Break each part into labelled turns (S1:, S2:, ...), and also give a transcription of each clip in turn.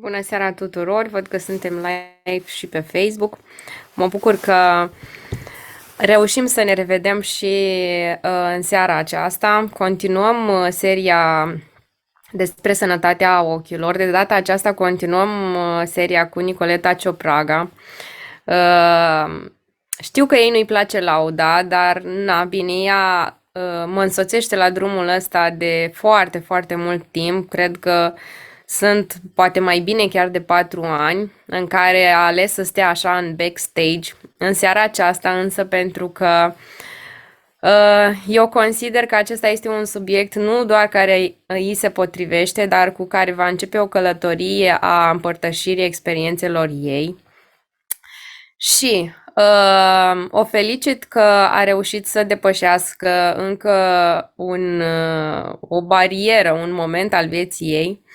S1: Bună seara tuturor! Văd că suntem live și pe Facebook. Mă bucur că reușim să ne revedem și în seara aceasta. Continuăm seria despre sănătatea ochilor. De data aceasta continuăm seria cu Nicoleta Ciopraga. Știu că ei nu-i place lauda, dar na, bine, ea mă însoțește la drumul ăsta de foarte, foarte mult timp. Cred că sunt poate mai bine chiar de 4 ani, în care a ales să stea așa în backstage. În seara aceasta însă, pentru că eu consider că acesta este un subiect nu doar care îi se potrivește, dar cu care va începe o călătorie a împărtășirii experiențelor ei. Și o felicit că a reușit să depășească încă o barieră, un moment al vieții ei.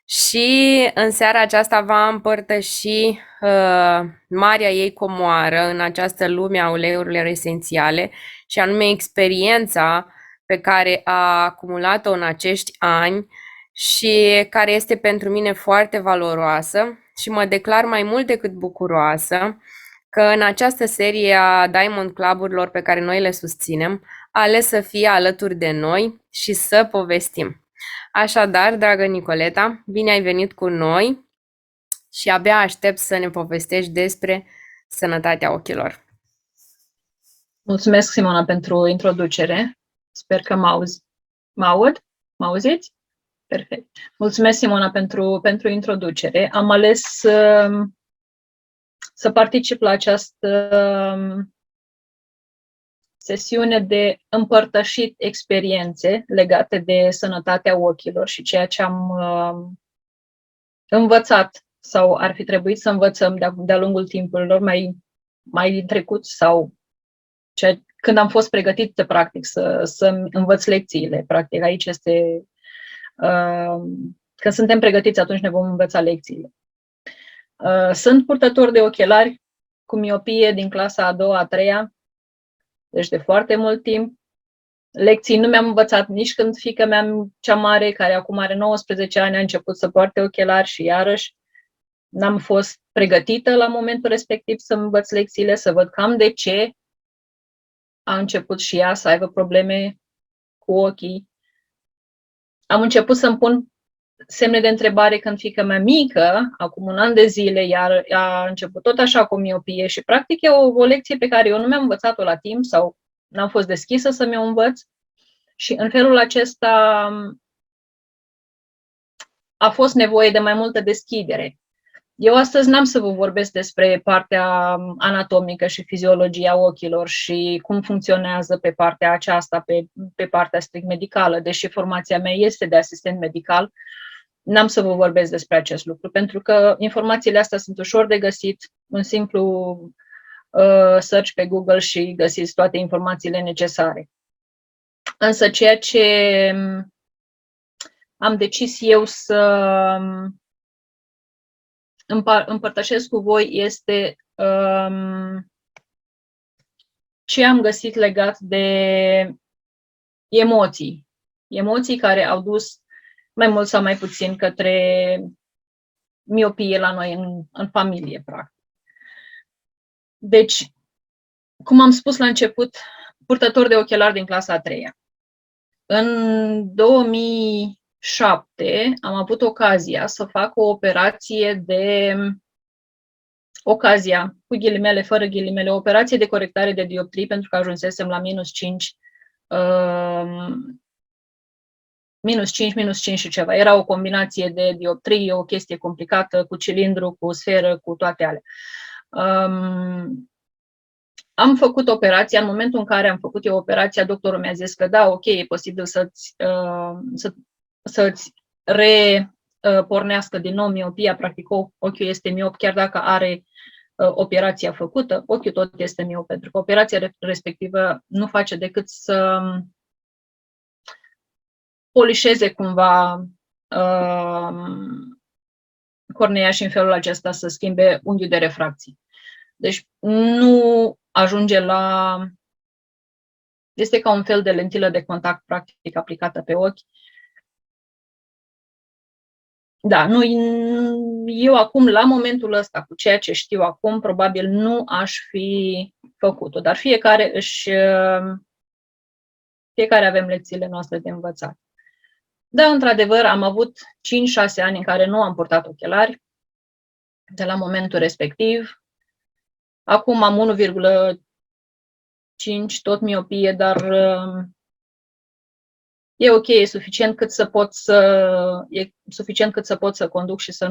S1: Și în seara aceasta va împărtăși marea ei comoară în această lume a uleiurilor esențiale, și anume experiența pe care a acumulat-o în acești ani și care este pentru mine foarte valoroasă, și mă declar mai mult decât bucuroasă că în această serie a Diamond Club-urilor pe care noi le susținem, a ales să fie alături de noi și să povestim. Așadar, dragă Nicoleta, bine ai venit cu noi și abia aștept să ne povestești despre sănătatea ochilor.
S2: Mulțumesc, Simona, pentru introducere. Sper că mă auzi. Mă aud? Mă auziți? Perfect. Mulțumesc, Simona, pentru introducere. Am ales să particip la această sesiune de împărtășit experiențe legate de sănătatea ochilor și ceea ce am învățat sau ar fi trebuit să învățăm de-a lungul timpurilor mai trecut sau când am fost pregătită, practic, să învăț lecțiile. Practic, aici este... Când suntem pregătiți, atunci ne vom învăța lecțiile. Sunt purtător de ochelari cu miopie din clasa a doua, a treia, deci de foarte mult timp. Lecții nu mi-am învățat nici când fiica mea cea mare, care acum are 19 ani, a început să poarte ochelari și iarăși n-am fost pregătită la momentul respectiv să învăț lecțiile, să văd cam de ce a început și ea să aibă probleme cu ochii. Am început să-mi pun semne de întrebare când fiica mea mică, acum un an de zile, iar a început tot așa cu miopie și practic e o lecție pe care eu nu mi-am învățat-o la timp sau n-am fost deschisă să mi-o învăț și în felul acesta a fost nevoie de mai multă deschidere. Eu astăzi n-am să vă vorbesc despre partea anatomică și fiziologia ochilor și cum funcționează pe partea aceasta, pe partea strict medicală, deși formația mea este de asistent medical, n-am să vă vorbesc despre acest lucru, pentru că informațiile astea sunt ușor de găsit, un simplu search pe Google și găsiți toate informațiile necesare. Însă ceea ce am decis eu să împărtășesc cu voi este ce am găsit legat de emoții. Emoții care au dus mai mult sau mai puțin către miopie la noi în familie, practic. Deci, cum am spus la început, purtător de ochelari din clasa a treia. În 2007 am avut ocazia să fac o operație cu ghilimele, fără ghilimele, o operație de corectare de dioptrii pentru că ajunsesem la minus 5 și ceva. Era o combinație de dioptrii, o chestie complicată, cu cilindru, cu sferă, cu toate alea. Am făcut operația. În momentul în care am făcut eu operația, doctorul mi-a zis că da, ok, e posibil să-ți repornească din nou miopia, practic ochiul este miop, chiar dacă are operația făcută, ochiul tot este miop, pentru că operația respectivă nu face decât să polișeze cumva cornea și în felul acesta să schimbe unghiul de refracție. Deci nu ajunge la... Este ca un fel de lentilă de contact practic aplicată pe ochi. Da, eu acum, la momentul ăsta, cu ceea ce știu acum, probabil nu aș fi făcut-o, dar fiecare avem lecțiile noastre de învățat. Da, într-adevăr, am avut 5-6 ani în care nu am purtat ochelari de la momentul respectiv. Acum am 1,5, tot miopie, dar e ok, e suficient cât să pot să conduc și să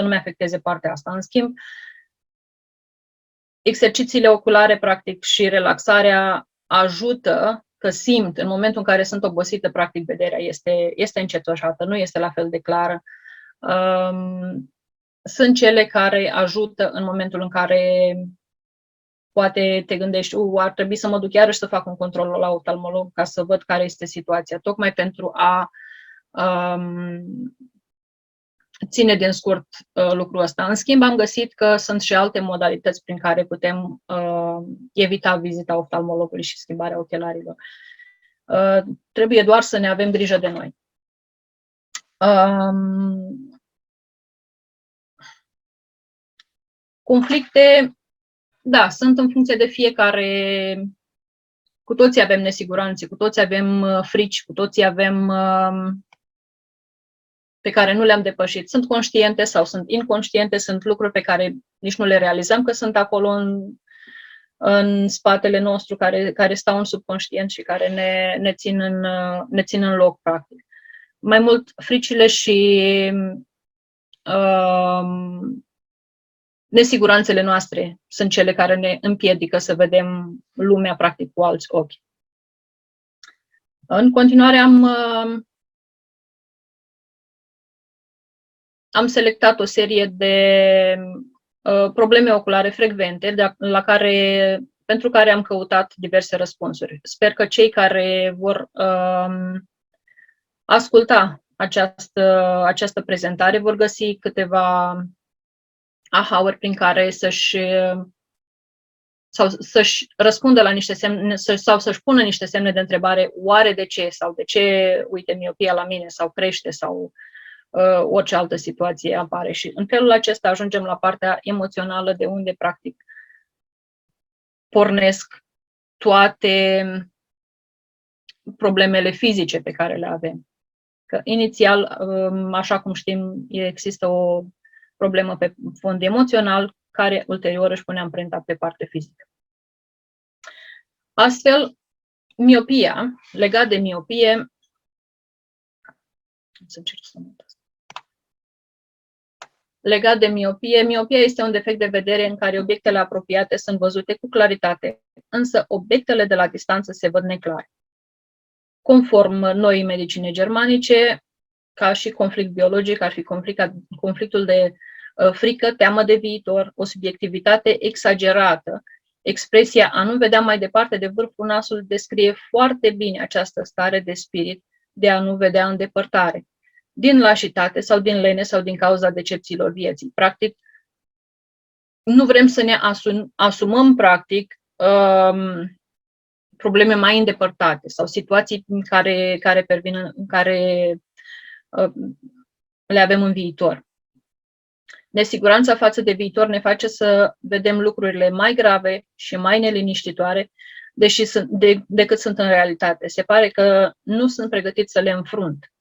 S2: nu-mi afecteze partea asta. În schimb, exercițiile oculare, practic, și relaxarea ajută, că simt, în momentul în care sunt obosită, practic, vederea este încetoșată, nu este la fel de clară. Sunt cele care ajută în momentul în care poate te gândești, ar trebui să mă duc iarăși să fac un control la oftalmolog ca să văd care este situația, tocmai pentru a ține din scurt lucrul ăsta. În schimb, am găsit că sunt și alte modalități prin care putem evita vizita oftalmologului și schimbarea ochelarilor. Trebuie doar să ne avem grijă de noi. Conflicte, da, sunt în funcție de fiecare. Cu toții avem nesiguranțe, cu toții avem frici, cu toții avem pe care nu le-am depășit. Sunt conștiente sau sunt inconștiente, sunt lucruri pe care nici nu le realizăm că sunt acolo în spatele nostru, care stau în subconștient și care ne țin în loc, practic. Mai mult, fricile și nesiguranțele noastre sunt cele care ne împiedică să vedem lumea, practic, cu alți ochi. În continuare, am selectat o serie de probleme oculare frecvente pentru care am căutat diverse răspunsuri. Sper că cei care vor asculta această prezentare vor găsi câteva aha-uri prin care să-și răspundă la niște semne sau să-și pună niște semne de întrebare, oare de ce, sau de ce, uite, miopia la mine, sau crește, sau orice altă situație apare. Și în felul acesta ajungem la partea emoțională, de unde, practic, pornesc toate problemele fizice pe care le avem. Că inițial, așa cum știm, există o problemă pe fond emoțional, care ulterior își pune amprenta pe parte fizică. Astfel, miopia, legat de miopie, miopia este un defect de vedere în care obiectele apropiate sunt văzute cu claritate, însă obiectele de la distanță se văd neclare. Conform noii medicine germanice, ca și conflict biologic, ar fi conflictul de frică, teamă de viitor, o subiectivitate exagerată. Expresia a nu vedea mai departe de vârful nasului descrie foarte bine această stare de spirit de a nu vedea în depărtare, din lașitate sau din lene sau din cauza decepțiilor vieții. Practic, nu vrem să ne asumăm, practic, probleme mai îndepărtate sau situații care pervin, în care le avem în viitor. Nesiguranța față de viitor ne face să vedem lucrurile mai grave și mai neliniștitoare decât sunt în realitate. Se pare că nu sunt pregătiți să le înfrunt.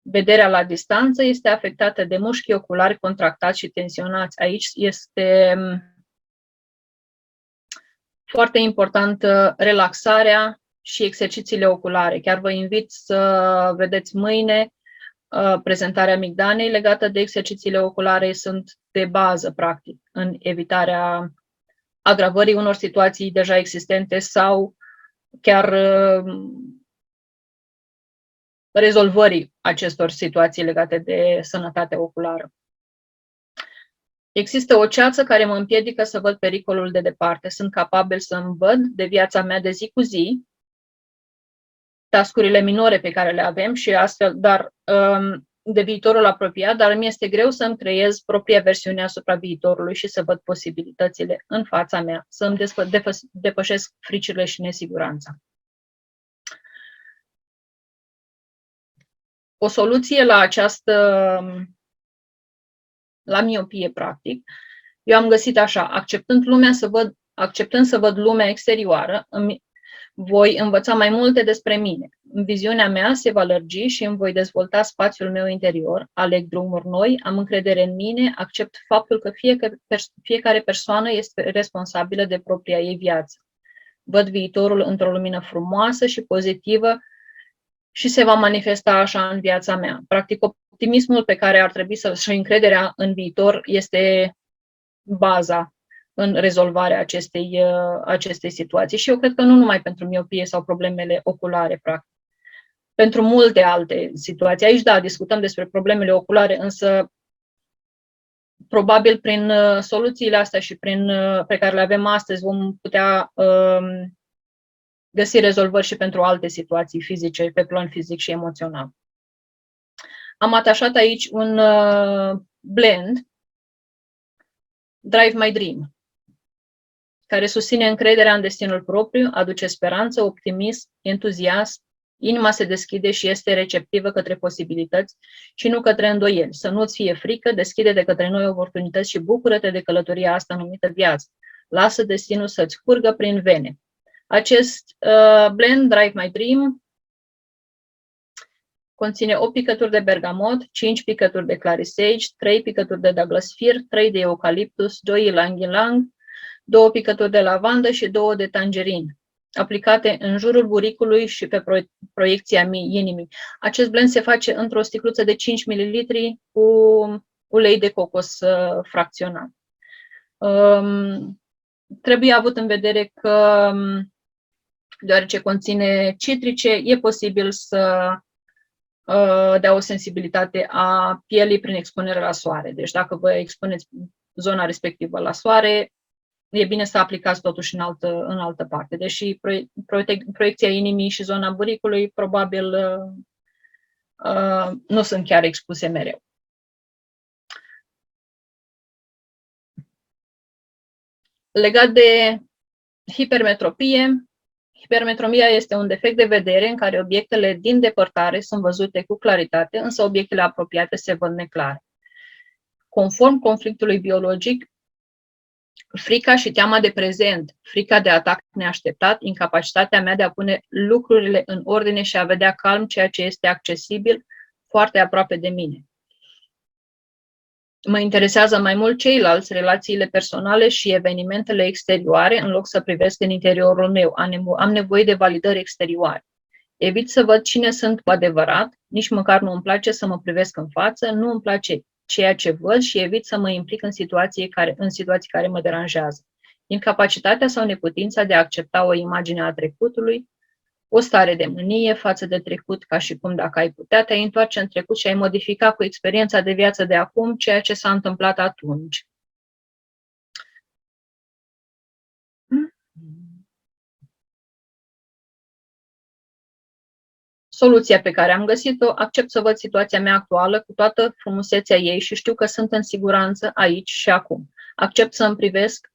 S2: Vederea la distanță este afectată de mușchii oculari contractați și tensionați. Aici este foarte importantă relaxarea și exercițiile oculare. Chiar vă invit să vedeți mâine prezentarea Migdanei legată de exercițiile oculare. Sunt de bază, practic, în evitarea agravării unor situații deja existente sau chiar rezolvării acestor situații legate de sănătatea oculară. Există o ceață care mă împiedică să văd pericolul de departe. Sunt capabil să îmi văd de viața mea de zi cu zi, tascurile minore pe care le avem și astfel, dar de viitorul apropiat, dar mi este greu să îmi creez propria versiune asupra viitorului și să văd posibilitățile în fața mea, să îmi depășesc fricile și nesiguranța. O soluție la această la miopie, practic, eu am găsit așa, acceptând să văd lumea exterioară, voi învăța mai multe despre mine. Viziunea mea se va lărgi și îmi voi dezvolta spațiul meu interior, aleg drumuri noi, am încredere în mine, accept faptul că fiecare persoană este responsabilă de propria ei viață. Văd viitorul într-o lumină frumoasă și pozitivă și se va manifesta așa în viața mea. Practic, optimismul pe care ar trebui și încrederea în viitor este baza în rezolvarea acestei situații. Și eu cred că nu numai pentru miopie sau problemele oculare, practic. Pentru multe alte situații. Aici, da, discutăm despre problemele oculare, însă probabil prin soluțiile astea și pe care le avem astăzi vom putea găsi rezolvări și pentru alte situații fizice, pe plan fizic și emoțional. Am atașat aici un blend, Drive My Dream, care susține încrederea în destinul propriu, aduce speranță, optimism, entuziasm, inima se deschide și este receptivă către posibilități și nu către îndoieli. Să nu-ți fie frică, deschide-te către noi oportunități și bucură-te de călătoria asta numită viață. Lasă destinul să-ți curgă prin vene. Acest blend, Drive My Dream, conține 8 picături de bergamot, 5 picături de clary sage, 3 picături de Douglas Fir, 3 de eucaliptus, 2 ylang-ylang, 2 picături de lavandă și 2 de tangerin, aplicate în jurul buricului și pe proiecția inimii. Acest blend se face într-o sticluță de 5 ml cu ulei de cocos fracționat. Trebuie avut în vedere că, deoarece conține citrice, e posibil să dea o sensibilitate a pielii prin expunere la soare. Deci dacă vă expuneți zona respectivă la soare, e bine să aplicați totuși în altă parte. Deși proiecția inimii și zona buricului probabil nu sunt chiar expuse mereu. Legat de hipermetropie, hipermetropia este un defect de vedere în care obiectele din depărtare sunt văzute cu claritate, însă obiectele apropiate se văd neclare. Conform conflictului biologic, frica și teama de prezent, frica de atac neașteptat, incapacitatea mea de a pune lucrurile în ordine și a vedea calm ceea ce este accesibil foarte aproape de mine. Mă interesează mai mult ceilalți, relațiile personale și evenimentele exterioare, în loc să privesc în interiorul meu. Am nevoie de validări exterioare. Evit să văd cine sunt cu adevărat, nici măcar nu îmi place să mă privesc în față, nu îmi place ceea ce văd și evit să mă implic în situații care mă deranjează. Incapacitatea sau neputința de a accepta o imagine a trecutului, o stare de mânie față de trecut, ca și cum dacă ai putea, te-ai întoarce în trecut și ai modifica cu experiența de viață de acum ceea ce s-a întâmplat atunci. Soluția pe care am găsit-o, accept să văd situația mea actuală cu toată frumusețea ei și știu că sunt în siguranță aici și acum. Accept să îmi privesc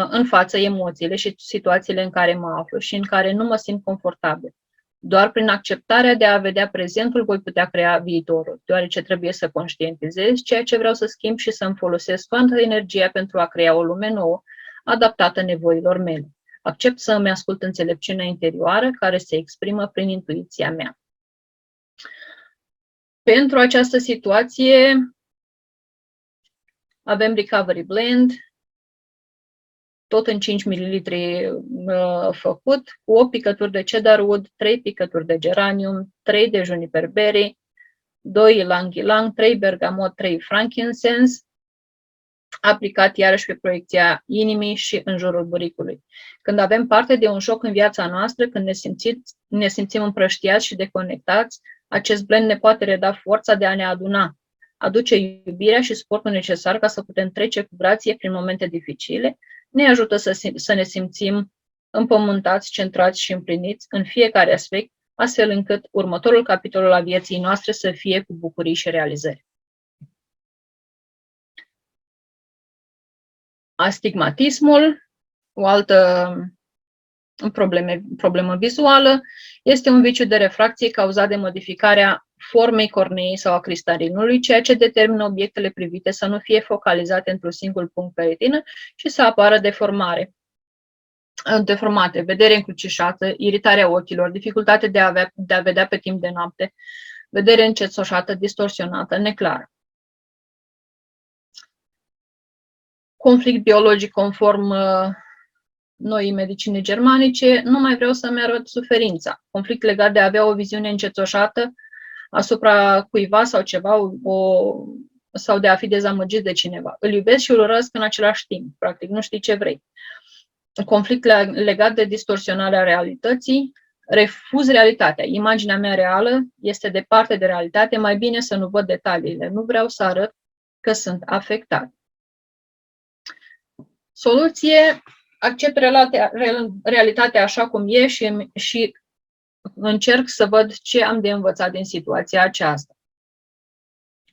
S2: în față emoțiile și situațiile în care mă aflu și în care nu mă simt confortabil. Doar prin acceptarea de a vedea prezentul voi putea crea viitorul, deoarece trebuie să conștientizez ceea ce vreau să schimb și să-mi folosesc toată energia pentru a crea o lume nouă, adaptată nevoilor mele. Accept să îmi ascult înțelepciunea interioară care se exprimă prin intuiția mea. Pentru această situație avem Recovery Blend, tot în 5 ml făcut, cu 8 picături de cedarwood, 3 picături de geranium, 3 de juniper berry, 2 ylang-ylang, 3 bergamot, 3 frankincense, aplicat iarăși pe proiecția inimii și în jurul buricului. Când avem parte de un șoc în viața noastră, când ne simțim împrăștiați și deconectați, acest blend ne poate reda forța de a ne aduna, aduce iubirea și suportul necesar ca să putem trece cu grație prin momente dificile, ne ajută să ne simțim împământați, centrați și împliniți în fiecare aspect, astfel încât următorul capitol al vieții noastre să fie cu bucurii și realizări. Astigmatismul, o altă problemă vizuală, este un viciu de refracție cauzat de modificarea formei corneei sau a cristalinului, ceea ce determină obiectele privite să nu fie focalizate într-un singur punct pe retină și să apară deformate, vedere încrucișată, iritarea ochilor, dificultate de a vedea pe timp de noapte, vedere încețoșată, distorsionată, neclară. Conflict biologic conform noii medicine germanice, nu mai vreau să-mi arăt suferința. Conflict legat de a avea o viziune încețoșată asupra cuiva sau ceva, sau de a fi dezamăgit de cineva. Îl iubesc și îl urăsc în același timp. Practic, nu știi ce vrei. Conflict legat de distorsionarea realității, refuz realitatea. Imaginea mea reală este departe de realitate, mai bine să nu văd detaliile. Nu vreau să arăt că sunt afectat. Soluție, accept realitatea așa cum e și încerc să văd ce am de învățat din situația aceasta.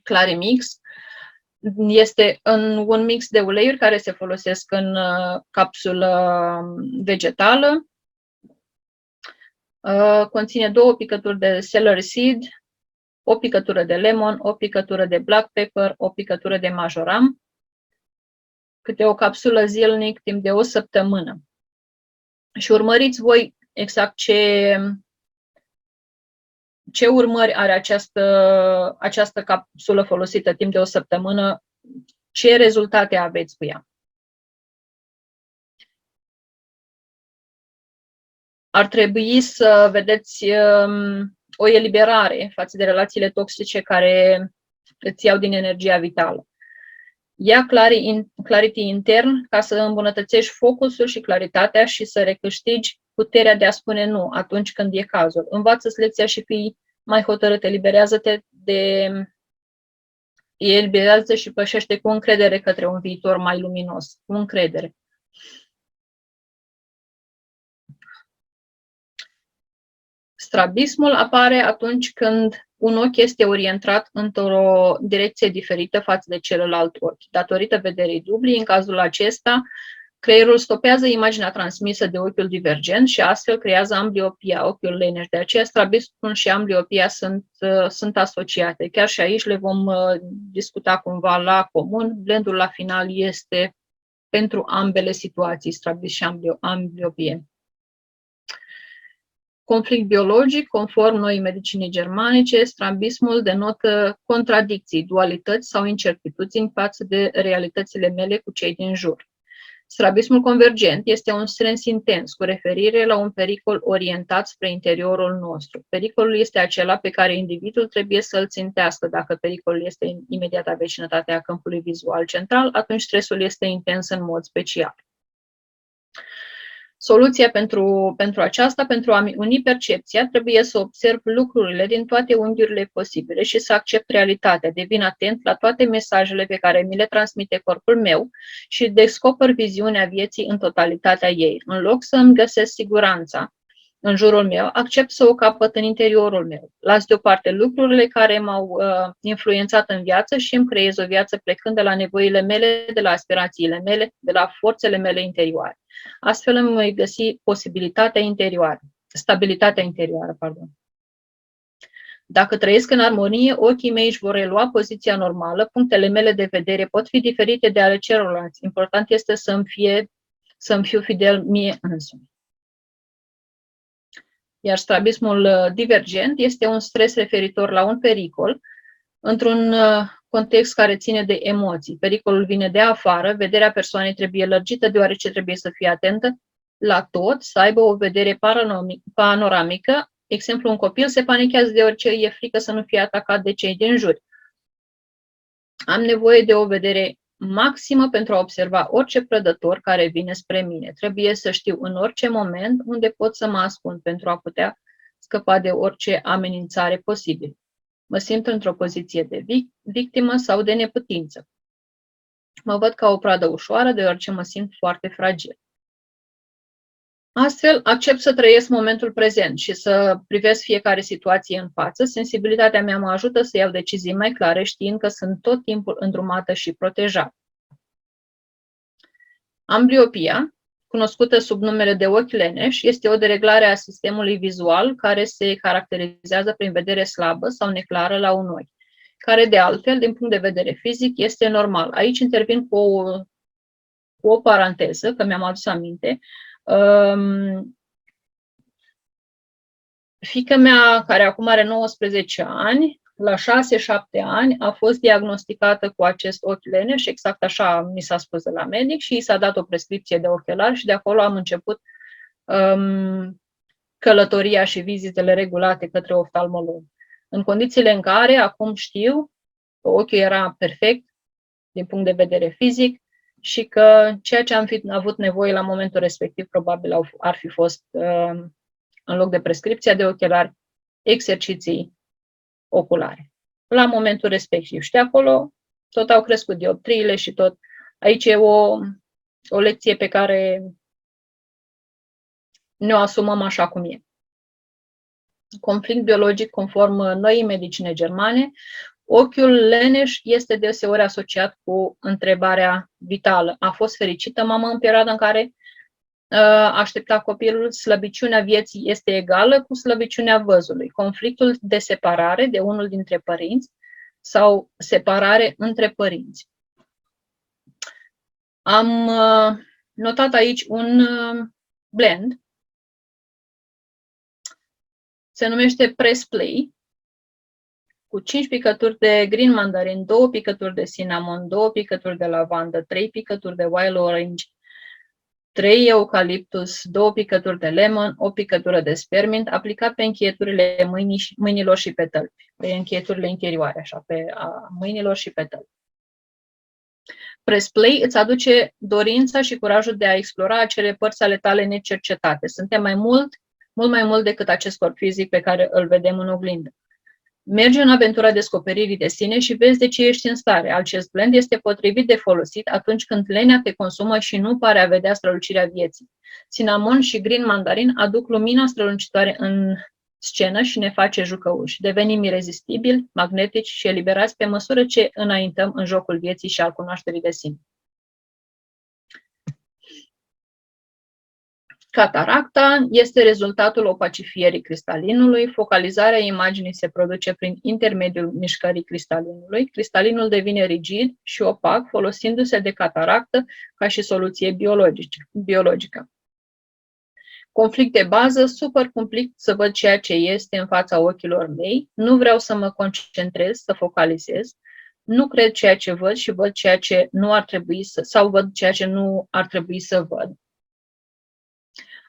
S2: Clarimix este un mix de uleiuri care se folosesc în capsulă vegetală. Conține 2 picături de celery seed, o picătură de lemon, o picătură de black pepper, o picătură de majoram, câte o capsulă zilnic timp de o săptămână. Și urmăriți voi exact ce urmări are această capsulă folosită timp de o săptămână, ce rezultate aveți cu ea. Ar trebui să vedeți o eliberare față de relațiile toxice care îți iau din energia vitală. Ia clarity intern ca să îmbunătățești focusul și claritatea și să recâștigi puterea de a spune nu atunci când e cazul. Învață-ți lecția și fii mai hotărât, eliberează și pășește cu încredere către un viitor mai luminos, cu încredere. Strabismul apare atunci când un ochi este orientat într-o direcție diferită față de celălalt ochi. Datorită vederii dubli, în cazul acesta, creierul stopează imaginea transmisă de ochiul divergent și astfel creează ambliopia, ochiul leneș. De aceea strabismul și ambliopia sunt asociate. Chiar și aici le vom discuta cumva la comun. Blendul la final este pentru ambele situații, strabis și ambliopie. Conflict biologic, conform noii medicini germanice, strabismul denotă contradicții, dualități sau incertitudini față de realitățile mele cu cei din jur. Strabismul convergent este un sens intens cu referire la un pericol orientat spre interiorul nostru. Pericolul este acela pe care individul trebuie să-l țintească. Dacă pericolul este în imediata vecinătate a câmpului vizual central, atunci stresul este intens în mod special. Soluția pentru aceasta, pentru a-mi uni percepția, trebuie să observ lucrurile din toate unghiurile posibile și să accept realitatea. Devin atent la toate mesajele pe care mi le transmite corpul meu și descoper viziunea vieții în totalitatea ei. În loc să îmi găsesc siguranța în jurul meu, accept să o capăt în interiorul meu. Las deoparte lucrurile care m-au influențat în viață și îmi creez o viață plecând de la nevoile mele, de la aspirațiile mele, de la forțele mele interioare. Astfel îmi voi găsi stabilitatea interioară. Dacă trăiesc în armonie, ochii mei își vor relua poziția normală, punctele mele de vedere pot fi diferite de ale celorlalți. Important este să-mi fiu fidel mie însumi. Iar strabismul divergent este un stres referitor la un pericol într-un context care ține de emoții. Pericolul vine de afară, vederea persoanei trebuie lărgită deoarece trebuie să fie atentă la tot, să aibă o vedere panoramică. Exemplu, un copil se panichează deoarece e frică să nu fie atacat de cei din jur. Am nevoie de o vedere maximă pentru a observa orice prădător care vine spre mine. Trebuie să știu în orice moment unde pot să mă ascund pentru a putea scăpa de orice amenințare posibilă. Mă simt într-o poziție de victimă sau de neputință. Mă văd ca o pradă ușoară deoarece mă simt foarte fragil. Astfel, accept să trăiesc momentul prezent și să privesc fiecare situație în față. Sensibilitatea mea mă ajută să iau decizii mai clare, știind că sunt tot timpul îndrumată și protejată. Ambliopia cunoscută sub numele de ochi leneși, este o dereglare a sistemului vizual care se caracterizează prin vedere slabă sau neclară la un ochi, care de altfel, din punct de vedere fizic, este normal. Aici intervin cu o paranteză, că mi-am adus aminte. Fiica mea, care acum are 19 ani, la 6-7 ani, a fost diagnosticată cu acest ochi leneș, exact așa mi s-a spus de la medic, și i s-a dat o prescripție de ochelari și de acolo am început călătoria și vizitele regulate către oftalmolog. În condițiile în care, acum știu, că ochiul era perfect din punct de vedere fizic și că ceea ce am fi avut nevoie la momentul respectiv probabil ar fi fost, în loc de prescripția de ochelari, exerciții oculare. La momentul respectiv. Și de acolo tot au crescut dioptriile și tot. Aici e o lecție pe care ne-o asumăm așa cum e. Conflict biologic conform noii medicine germane. Ochiul leneș este deseori asociat cu întrebarea vitală. A fost fericită mama în perioada în care aștepta copilul? Slăbiciunea vieții este egală cu slăbiciunea văzului. Conflictul de separare de unul dintre părinți sau separare între părinți. Am notat aici un blend. Se numește Press Play, cu 5 picături de green mandarin, 2 picături de cinnamon, 2 picături de lavandă, 3 picături de wild orange, 3 eucaliptus, 2 picături de lemon, o picătură de spearmint, aplicat pe încheieturile mâinilor și pe tălpi, pe încheieturile interioare, așa, pe mâinilor și pe tălpi. Press Play îți aduce dorința și curajul de a explora acele părți ale tale necercetate. Suntem mult mai mult decât acest corp fizic pe care îl vedem în oglindă. Mergi în aventura descoperirii de sine și vezi de ce ești în stare. Acest blend este potrivit de folosit atunci când lenea te consumă și nu pare a vedea strălucirea vieții. Cinnamon și green mandarin aduc lumina strălucitoare în scenă și ne face jucăuși. Devenim irezistibili, magnetici și eliberați pe măsură ce înaintăm în jocul vieții și al cunoașterii de sine. Cataracta este rezultatul opacifierii cristalinului. Focalizarea imaginii se produce prin intermediul mișcării cristalinului. Cristalinul devine rigid și opac, folosindu-se de cataractă ca și soluție biologică. Conflict de bază, super complicat să văd ceea ce este în fața ochilor mei. Nu vreau să mă concentrez, să focalizez. Nu cred ceea ce văd și văd ceea ce nu ar trebui sau văd ceea ce nu ar trebui să văd.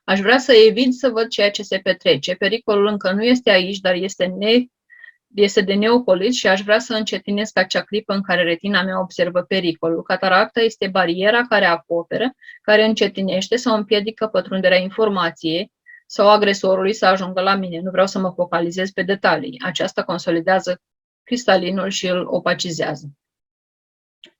S2: Aș vrea să evit să văd ceea ce se petrece. Pericolul încă nu este aici, dar este de neocolit și aș vrea să încetinesc acea clipă în care retina mea observă pericolul. Cataracta este bariera care acoperă, care încetinește sau împiedică pătrunderea informației sau agresorului să ajungă la mine. Nu vreau să mă focalizez pe detalii. Aceasta consolidează cristalinul și îl opacizează.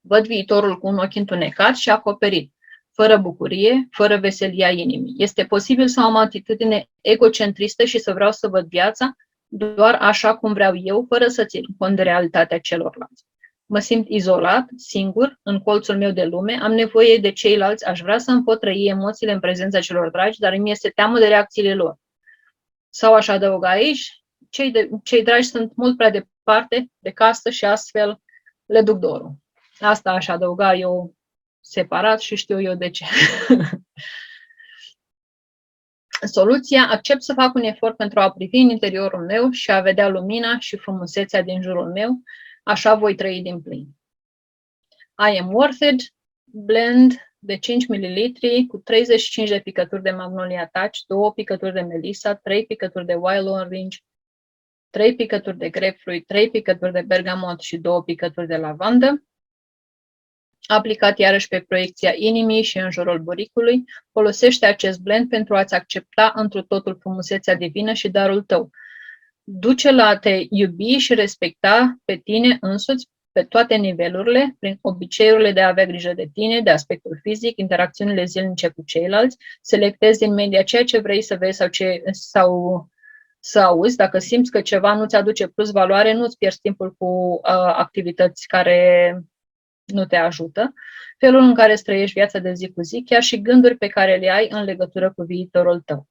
S2: Văd viitorul cu un ochi întunecat și acoperit, fără bucurie, fără veselia inimii. Este posibil să am o atitudine egocentristă și să vreau să văd viața doar așa cum vreau eu, fără să țin cont de realitatea celorlalți. Mă simt izolat, singur, în colțul meu de lume, am nevoie de ceilalți, aș vrea să îmi pot trăi emoțiile în prezența celor dragi, dar îmi este teamă de reacțiile lor. Sau aș adăuga aici, cei dragi sunt mult prea departe de casă și astfel le duc dorul. Asta aș adăuga eu separat și știu eu de ce. Soluția: accept să fac un efort pentru a privi în interiorul meu și a vedea lumina și frumusețea din jurul meu, așa voi trăi din plin. I am worth it, blend de 5 ml cu 35 de picături de Magnolia Touch, 2 picături de Melissa, 3 picături de Wild Orange, 3 picături de grapefruit, 3 picături de bergamot și 2 picături de lavandă. Aplicat iarăși pe proiecția inimii și în jurul buricului, folosește acest blend pentru a-ți accepta întru totul frumusețea divină și darul tău. Duce la a te iubi și respecta pe tine însuți pe toate nivelurile, prin obiceiurile de a avea grijă de tine, de aspectul fizic, interacțiunile zilnice cu ceilalți, selectezi din media ceea ce vrei să vezi sau să auzi. Dacă simți că ceva nu-ți aduce plus valoare, nu-ți pierzi timpul cu activități care nu te ajută, felul în care îți trăiești viața de zi cu zi, chiar și gânduri pe care le ai în legătură cu viitorul tău.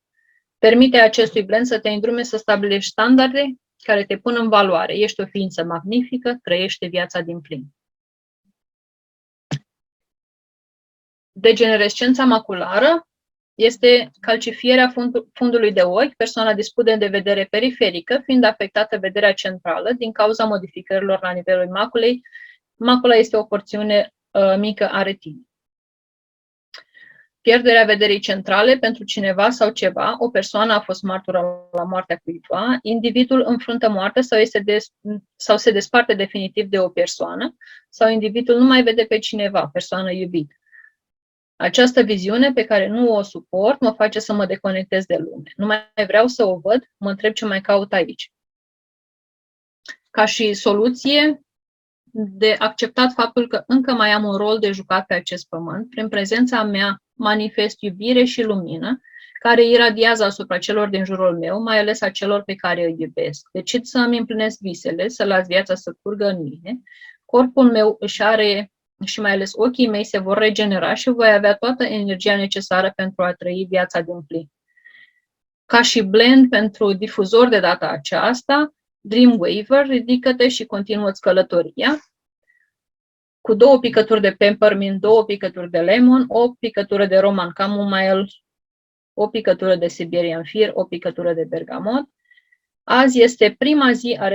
S2: Permite acestui blend să te îndrume să stabilești standarde care te pun în valoare. Ești o ființă magnifică, trăiește viața din plin. Degenerescența maculară este calcifierea fundului de ochi. Persoana dispune de vedere periferică, fiind afectată vederea centrală din cauza modificărilor la nivelul maculei. Macula este o porțiune mică a retinei. Pierderea vederii centrale pentru cineva sau ceva, o persoană a fost martură la moartea cuiva, individul înfruntă moartea sau se desparte definitiv de o persoană, sau individul nu mai vede pe cineva, persoană iubită. Această viziune pe care nu o suport mă face să mă deconectez de lume. Nu mai vreau să o văd, mă întreb ce mai caut aici. Ca și soluție, de acceptat faptul că încă mai am un rol de jucat pe acest pământ, prin prezența mea manifest iubire și lumină, care iradiază asupra celor din jurul meu, mai ales a celor pe care îi iubesc. Decid să îmi împlinesc visele, să las viața să curgă în mine, corpul meu își are și mai ales ochii mei se vor regenera și voi avea toată energia necesară pentru a trăi viața din plin. Ca și blend pentru difuzor de data aceasta, Dreamweaver, ridică-te și continuă-ți călătoria cu 2 picături de peppermint, 2 picături de lemon, o picătură de roman chamomile, o picătură de Siberian Fir, o picătură de bergamot. Azi este prima zi a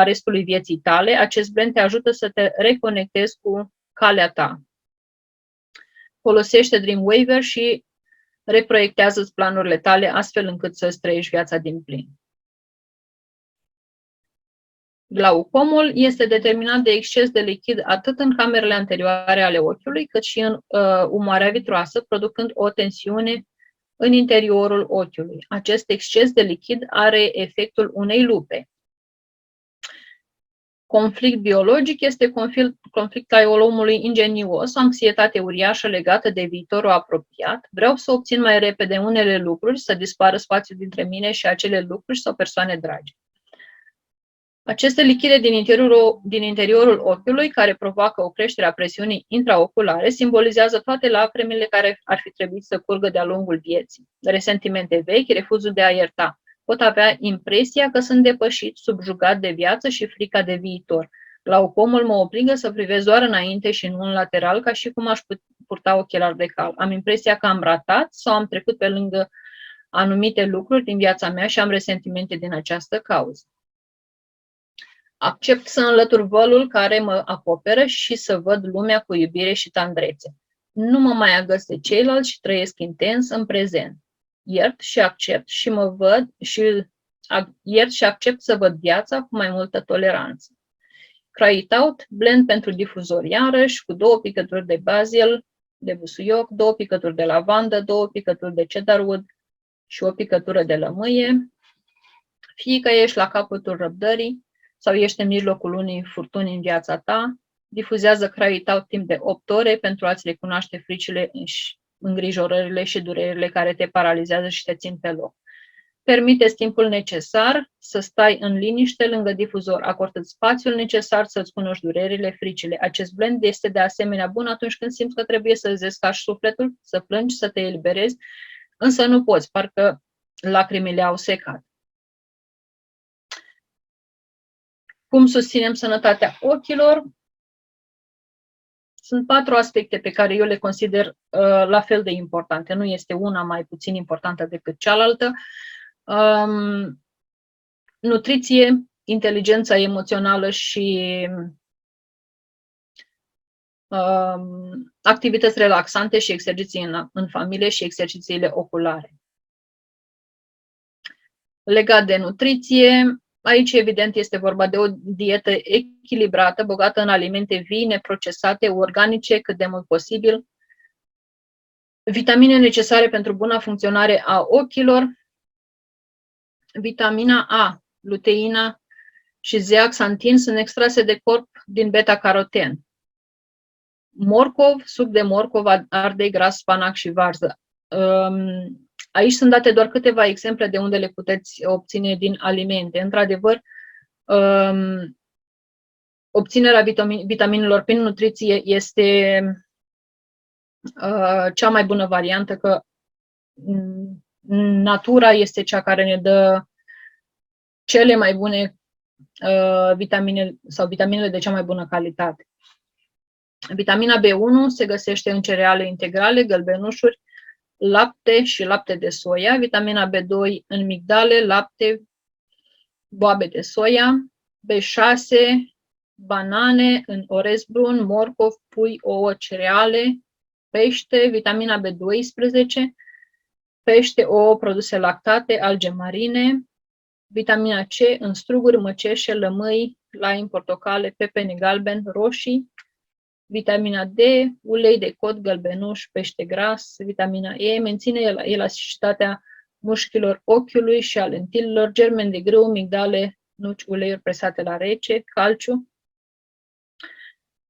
S2: restului vieții tale. Acest blend te ajută să te reconectezi cu calea ta. Folosește Dreamweaver și reproiectează-ți planurile tale astfel încât să-ți trăiești viața din plin. Glaucomul este determinat de exces de lichid atât în camerele anterioare ale ochiului, cât și în umoarea vitroasă, producând o tensiune în interiorul ochiului. Acest exces de lichid are efectul unei lupe. Conflict biologic este conflict al omului ingenios, o anxietate uriașă legată de viitorul apropiat. Vreau să obțin mai repede unele lucruri, să dispară spațiul dintre mine și acele lucruri sau persoane dragi. Aceste lichide din interiorul ochiului, care provoacă o creștere a presiunii intraoculare, simbolizează toate lacrimile care ar fi trebuit să curgă de-a lungul vieții. Resentimente vechi, refuzul de a ierta. Pot avea impresia că sunt depășit, subjugat de viață și frica de viitor. Glaucomul mă obligă să privesc doar înainte și nu în lateral, ca și cum aș purta ochelari de cal. Am impresia că am ratat sau am trecut pe lângă anumite lucruri din viața mea și am resentimente din această cauză. Accept să înlătur vălul care mă acoperă și să văd lumea cu iubire și tandrețe. Nu mă mai agăs de ceilalți și trăiesc intens în prezent. Iert și accept să văd viața cu mai multă toleranță. Cry It Out, blend pentru difuzor iarăși, cu 2 picături de basil, de busuioc, 2 picături de lavandă, 2 picături de cedarwood și o picătură de lămâie. Fie că ești la capătul răbdării sau ești în mijlocul unei furtuni în viața ta, difuzează Cry It Out timp de 8 ore pentru a-ți recunoaște fricile, îngrijorările și durerile care te paralizează și te țin pe loc. Permite-ți timpul necesar să stai în liniște lângă difuzor. Acordă-ți spațiul necesar să-ți cunoști durerile, fricile. Acest blend este de asemenea bun atunci când simți că trebuie să-ți descarci sufletul, să plângi, să te eliberezi, însă nu poți, parcă lacrimile au secat. Cum susținem sănătatea ochilor? Sunt 4 aspecte pe care eu le consider la fel de importante. Nu este una mai puțin importantă decât cealaltă. Nutriție, inteligența emoțională și activități relaxante și exerciții în familie și exercițiile oculare. Legat de nutriție, aici evident este vorba de o dietă echilibrată, bogată în alimente vii, neprocesate, organice, cât de mult posibil, vitamine necesare pentru buna funcționare a ochilor, vitamina A, luteina și zeaxantin sunt extrase de corp din beta-caroten. Morcov, suc de morcov, ardei, gras, spanac și varză. Aici sunt date doar câteva exemple de unde le puteți obține din alimente. Într-adevăr, obținerea vitaminelor prin nutriție este cea mai bună variantă, că natura este cea care ne dă cele mai bune vitamine sau vitaminele de cea mai bună calitate. Vitamina B1 se găsește în cereale integrale, gălbenușuri, lapte și lapte de soia. Vitamina B2 în migdale, lapte, boabe de soia. B6, banane, în orez brun, morcov, pui, ouă, cereale, pește. Vitamina B12, pește, ouă, produse lactate, alge marine. Vitamina C în struguri, măceșe, lămâi, lime, portocale, pepene galben, roșii. Vitamina D, ulei de cod, gălbenuș, pește gras. Vitamina E menține elasticitatea mușchilor ochiului și a lentilelor, germeni de grâu, migdale, nuci, uleiuri presate la rece, calciu.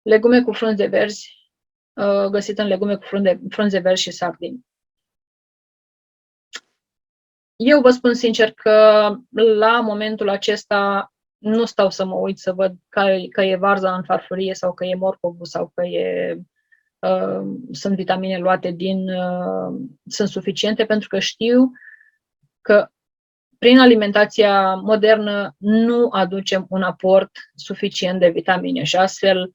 S2: Legume cu frunze verzi, găsit în legume cu frunze verzi și sardini. Eu vă spun sincer că la momentul acesta nu stau să mă uit să văd că e varza în farfurie sau că e morcovul sau că sunt vitamine luate sunt suficiente, pentru că știu că prin alimentația modernă nu aducem un aport suficient de vitamine și astfel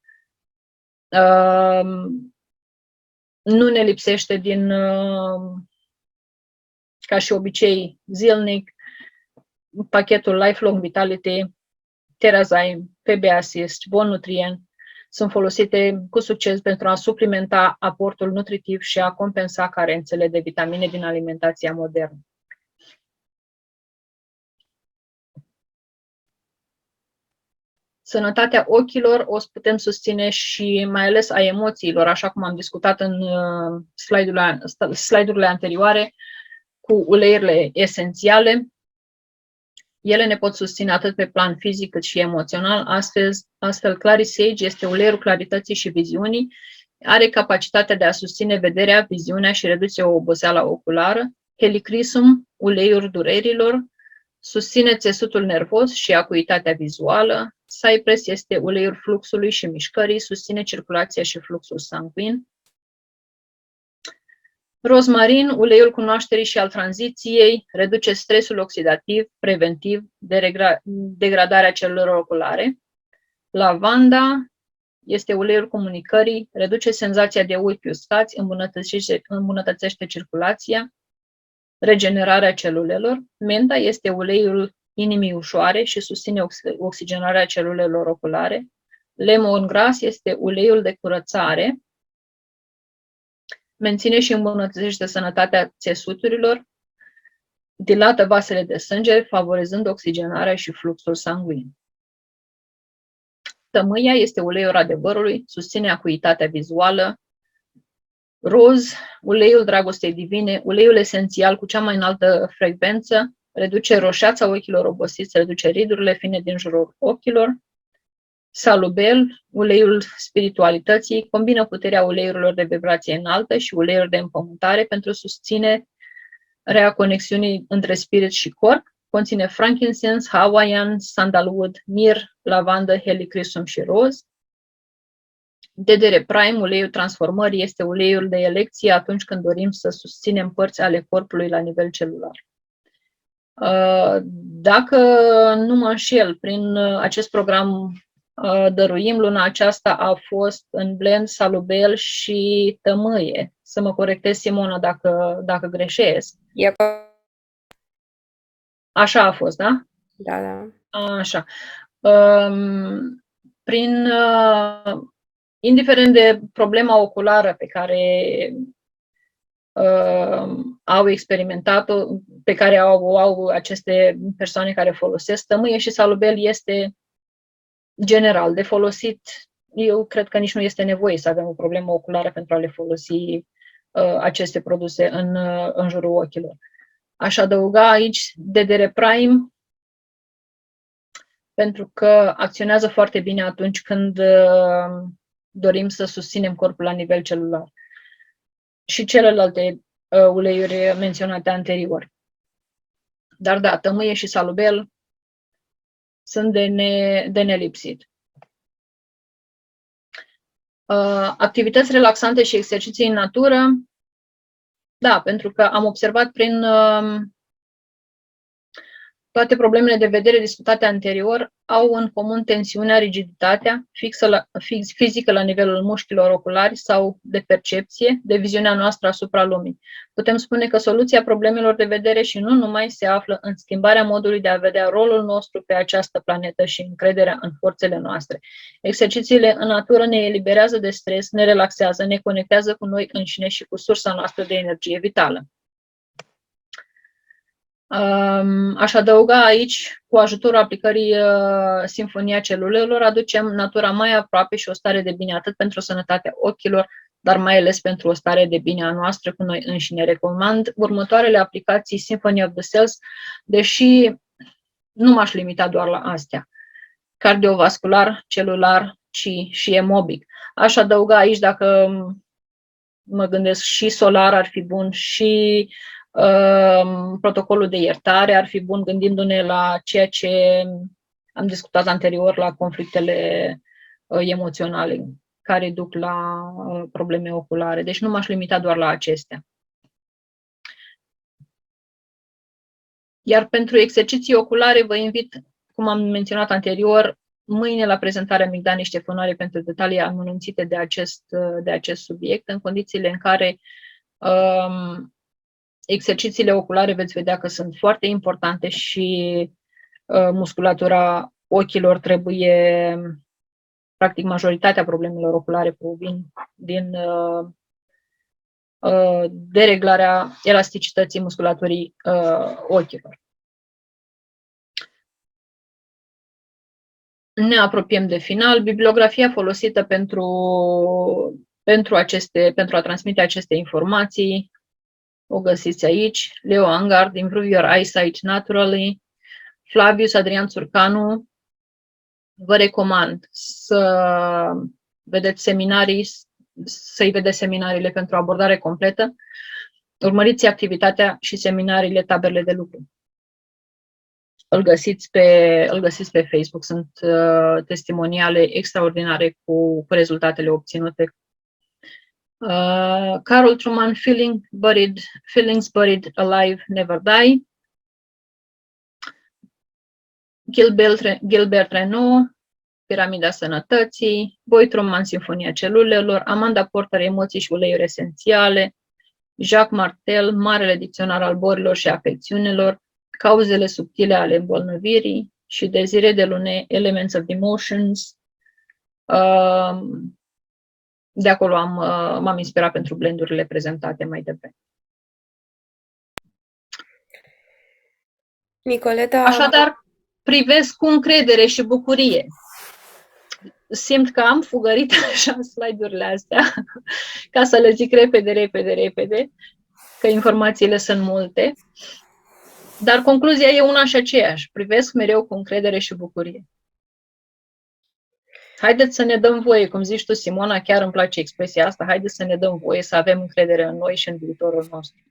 S2: nu ne lipsește ca și obicei zilnic, pachetul Lifelong Vitality, Terrazyme, PB Assist, Bon Nutrient sunt folosite cu succes pentru a suplimenta aportul nutritiv și a compensa carențele de vitamine din alimentația modernă. Sănătatea ochilor o putem susține și mai ales a emoțiilor, așa cum am discutat în slide-urile anterioare, cu uleiurile esențiale. Ele ne pot susține atât pe plan fizic cât și emoțional. Astfel Clarisage este uleiul clarității și viziunii. Are capacitatea de a susține vederea, viziunea și reduce oboseala oculară. Helichrysum, uleiul durerilor, susține țesutul nervos și acuitatea vizuală. Cypress este uleiul fluxului și mișcării, susține circulația și fluxul sanguin. Rozmarin, uleiul cunoașterii și al tranziției, reduce stresul oxidativ, preventiv, degradarea celulelor oculare. Lavanda este uleiul comunicării, reduce senzația de ochi uscați, îmbunătățește circulația, regenerarea celulelor. Menta este uleiul inimii ușoare și susține oxigenarea celulelor oculare. Lemongrass este uleiul de curățare, menține și îmbunătățește sănătatea țesuturilor, dilată vasele de sânge, favorizând oxigenarea și fluxul sanguin. Tămâia este uleiul adevărului, susține acuitatea vizuală. Roz, uleiul dragostei divine, uleiul esențial cu cea mai înaltă frecvență, reduce roșața ochilor obosiți, reduce ridurile fine din jurul ochilor. Salubel, uleiul spiritualității, combină puterea uleiurilor de vibrație înaltă și uleiuri de împământare pentru susținerea conexiunii între spirit și corp. Conține frankincense, hawaiian, sandalwood, mir, lavandă, helichrysum și roz. DDR Prime, uleiul transformării, este uleiul de elecție atunci când dorim să susținem părți ale corpului la nivel celular. Dacă nu mă înșel, prin acest program Dăruim, luna aceasta a fost în blend salubel și tămâie. Să mă corectez, Simona, dacă greșesc. Așa a fost, da?
S1: Da, da.
S2: Așa. Indiferent de problema oculară pe care au experimentat-o, pe care au aceste persoane care folosesc, tămâie și salubel este general de folosit. Eu cred că nici nu este nevoie să avem o problemă oculară pentru a le folosi aceste produse în jurul ochilor. Aș adăuga aici DDR Prime, pentru că acționează foarte bine atunci când dorim să susținem corpul la nivel celular. Și celelalte uleiuri menționate anterior. Dar da, tămâie și salubel sunt de nelipsit. Activități relaxante și exerciții în natură. Da, pentru că am observat prin toate problemele de vedere discutate anterior au în comun tensiunea, rigiditatea fizică la nivelul mușchilor oculari sau de percepție, de viziunea noastră asupra lumii. Putem spune că soluția problemelor de vedere și nu numai se află în schimbarea modului de a vedea rolul nostru pe această planetă și încrederea în forțele noastre. Exercițiile în natură ne eliberează de stres, ne relaxează, ne conectează cu noi înșine și cu sursa noastră de energie vitală. Aș adăuga aici, cu ajutorul aplicării Sinfonia Celulelor, aducem natura mai aproape și o stare de bine atât pentru sănătatea ochilor, dar mai ales pentru o stare de bine a noastră cu noi înșine. Recomand următoarele aplicații Symphony of the Cells, deși nu m-aș limita doar la astea. Cardiovascular, celular, chi și emobic. Aș adăuga aici, dacă mă gândesc, și solar ar fi bun, și protocolul de iertare ar fi bun, gândindu-ne la ceea ce am discutat anterior, la conflictele emoționale care duc la probleme oculare. Deci nu m-aș limita doar la acestea. Iar pentru exerciții oculare vă invit, cum am menționat anterior, mâine la prezentarea Migdanii Ștefănoare pentru detalii amănunțite de acest subiect, în condițiile în care exercițiile oculare veți vedea că sunt foarte importante și musculatura ochilor trebuie, practic majoritatea problemelor oculare provin din dereglarea elasticității musculaturii ochilor. Ne apropiem de final. Bibliografia folosită pentru a transmite aceste informații o găsiți aici. Leo Angard, Improve Your Eyesight Naturally, Flavius Adrian Țurcanu. Vă recomand să vedeți să-i vedeți seminariile pentru abordare completă. Urmăriți activitatea și seminariile, taberele de lucru. Îl găsiți pe Facebook. Sunt testimoniale extraordinare cu rezultatele obținute. Carol Truman, Feelings Buried Alive Never Die. Gilbert Renault, Piramida Sănătății. Boy Truman, Sinfonia Celulelor. Amanda Porter, Emoții și uleiuri esențiale. Jacques Martel, Marele Dicționar al bolilor și afecțiunilor. Cauzele subtile ale îmbolnăvirii. Și Desire Delaunay, Elements of Emotions. De acolo m-am inspirat pentru blendurile prezentate mai devreme.
S1: Nicoleta...
S2: Așadar, privesc cu încredere și bucurie. Simt că am fugărit așa slide-urile astea, ca să le zic repede, că informațiile sunt multe. Dar concluzia e una și aceeași. Privesc mereu cu încredere și bucurie. Haideți să ne dăm voie, cum zici tu, Simona, chiar îmi place expresia asta, haideți să ne dăm voie să avem încredere în noi și în viitorul nostru.